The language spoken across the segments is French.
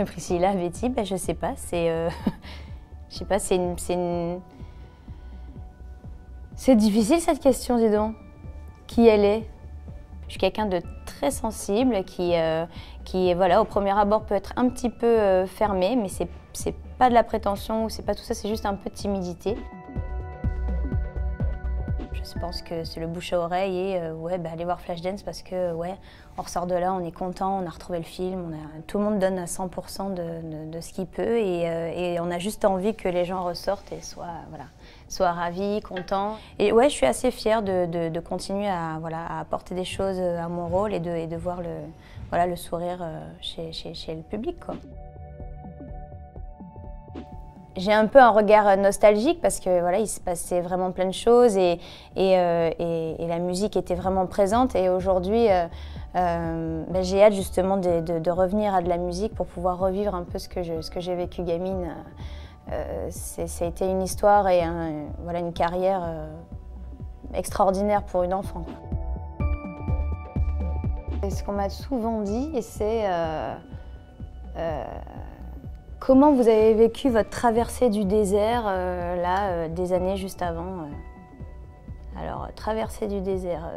Priscilla, Betty, je sais pas, je sais pas, c'est difficile cette question, dis donc. Qui elle est? Je suis quelqu'un de très sensible qui voilà, au premier abord peut être un petit peu fermé, mais c'est pas de la prétention, c'est pas tout ça, c'est juste un peu de timidité. Je pense que c'est le bouche à oreille et ouais, aller voir Flashdance parce que ouais, on ressort de là, on est content, on a retrouvé le film, tout le monde donne à 100% de ce qu'il peut et on a juste envie que les gens ressortent et soient ravis, contents. Et ouais, je suis assez fière de continuer à apporter des choses à mon rôle et de voir le sourire chez le public, quoi. J'ai un peu un regard nostalgique parce que voilà, il se passait vraiment plein de choses et la musique était vraiment présente. Et aujourd'hui, j'ai hâte justement de revenir à de la musique pour pouvoir revivre un peu ce que j'ai vécu gamine. Ça a été une histoire et une carrière extraordinaire pour une enfant. Et ce qu'on m'a souvent dit, c'est comment vous avez vécu votre traversée du désert, des années juste avant? Alors, traversée du désert,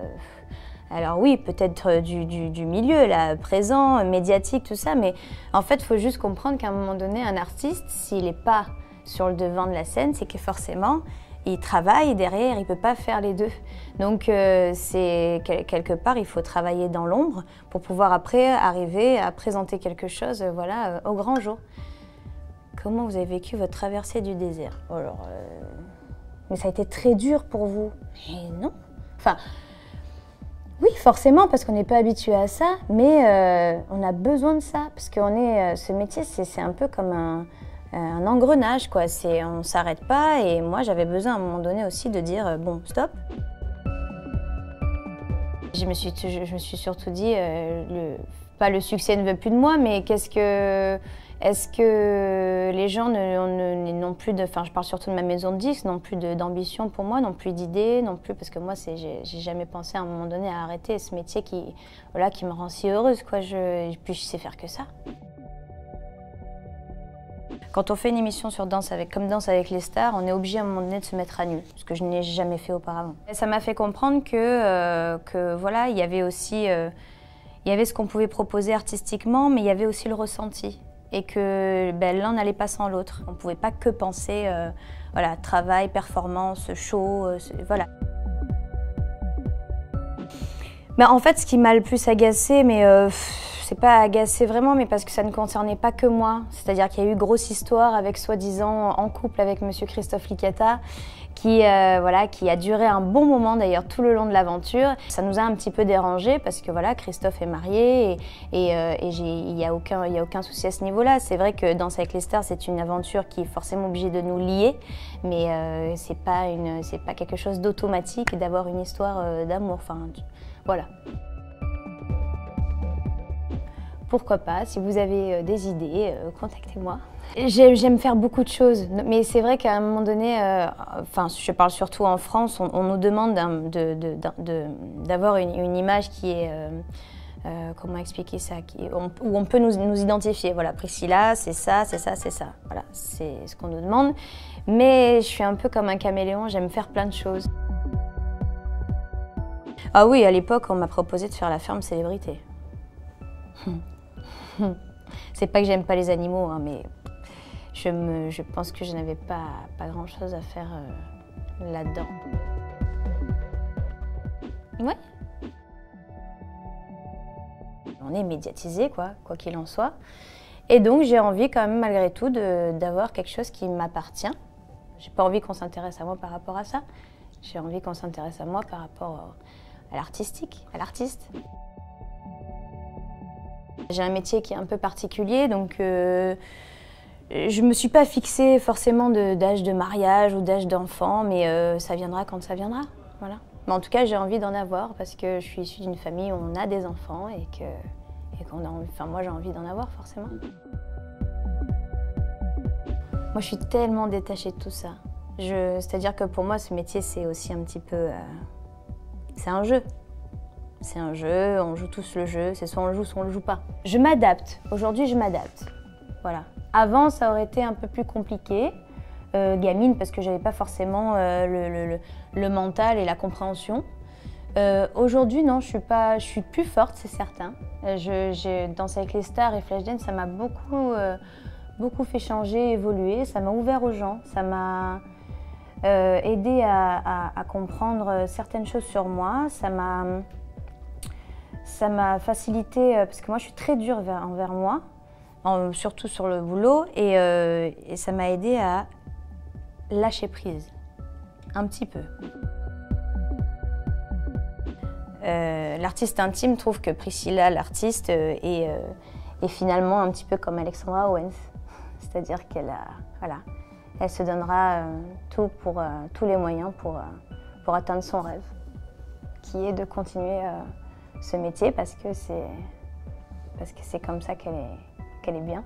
alors oui, peut-être du milieu, là, présent, médiatique, tout ça, mais en fait, il faut juste comprendre qu'à un moment donné, un artiste, s'il n'est pas sur le devant de la scène, c'est que forcément, il travaille derrière, il ne peut pas faire les deux. Donc, quelque part, il faut travailler dans l'ombre pour pouvoir après arriver à présenter quelque chose au grand jour. Comment vous avez vécu votre traversée du désert? Alors, mais ça a été très dur pour vous? Mais non. Enfin, oui, forcément, parce qu'on n'est pas habitué à ça, mais on a besoin de ça, parce que ce métier, c'est un peu comme un engrenage, quoi. On ne s'arrête pas, et moi, j'avais besoin à un moment donné aussi de dire bon, stop. Je me suis surtout dit, pas le succès ne veut plus de moi, mais est-ce que les gens n'ont plus de... Enfin, je parle surtout de ma maison de disques, n'ont plus d'ambition pour moi, n'ont plus d'idées, non plus... Parce que moi, j'ai jamais pensé à un moment donné à arrêter ce métier qui me rend si heureuse, quoi. Puis je sais faire que ça. Quand on fait une émission sur comme Danse avec les stars, on est obligé à un moment donné de se mettre à nu, ce que je n'ai jamais fait auparavant. Et ça m'a fait comprendre que voilà, il y avait aussi... il y avait ce qu'on pouvait proposer artistiquement, mais il y avait aussi le ressenti. Et que l'un n'allait pas sans l'autre. On ne pouvait pas que penser travail, performance, show, voilà. En fait, ce qui m'a le plus agacée, mais c'est pas agacé vraiment, mais parce que ça ne concernait pas que moi. C'est-à-dire qu'il y a eu grosse histoire avec soi-disant en couple avec monsieur Christophe Licata, qui a duré un bon moment d'ailleurs tout le long de l'aventure. Ça nous a un petit peu dérangé parce que voilà, Christophe est marié et il y a aucun souci à ce niveau-là. C'est vrai que Danse avec les stars, c'est une aventure qui est forcément obligée de nous lier, mais c'est pas quelque chose d'automatique d'avoir une histoire d'amour. Enfin, voilà. Pourquoi pas, si vous avez des idées, contactez-moi. J'aime faire beaucoup de choses, mais c'est vrai qu'à un moment donné, je parle surtout en France, on nous demande d'avoir une image qui est, comment expliquer ça, où on peut nous identifier. Voilà, Priscilla, c'est ça, c'est ça, c'est ça. Voilà, c'est ce qu'on nous demande. Mais je suis un peu comme un caméléon, j'aime faire plein de choses. Ah oui, à l'époque, on m'a proposé de faire la ferme célébrité. C'est pas que j'aime pas les animaux, hein, mais je pense que je n'avais pas grand-chose à faire là-dedans. Ouais. On est médiatisé, quoi qu'il en soit. Et donc, j'ai envie quand même, malgré tout, d'avoir quelque chose qui m'appartient. J'ai pas envie qu'on s'intéresse à moi par rapport à ça. J'ai envie qu'on s'intéresse à moi par rapport à l'artistique, à l'artiste. J'ai un métier qui est un peu particulier, donc je ne me suis pas fixée forcément d'âge de mariage ou d'âge d'enfant, mais ça viendra quand ça viendra. Voilà. Mais en tout cas, j'ai envie d'en avoir parce que je suis issue d'une famille où on a des enfants et moi j'ai envie d'en avoir forcément. Moi, je suis tellement détachée de tout ça. C'est-à-dire que pour moi, ce métier, c'est aussi un petit peu... c'est un jeu. C'est un jeu, on joue tous le jeu, c'est soit on le joue, soit on le joue pas. Je m'adapte. Aujourd'hui, je m'adapte. Voilà. Avant, ça aurait été un peu plus compliqué, gamine, parce que j'avais pas forcément le mental et la compréhension. Aujourd'hui, non, je suis plus forte, c'est certain. Danse avec les stars et Flashdance, ça m'a beaucoup fait changer, évoluer. Ça m'a ouvert aux gens, ça m'a aidé à comprendre certaines choses sur moi. Ça m'a facilité, parce que moi, je suis très dure envers moi, surtout sur le boulot, et ça m'a aidé à lâcher prise, un petit peu. L'artiste intime trouve que Priscilla, l'artiste, est finalement un petit peu comme Alexandra Owens. C'est-à-dire elle se donnera tous les moyens pour atteindre son rêve, qui est de continuer ce métier parce que c'est comme ça qu'elle est bien.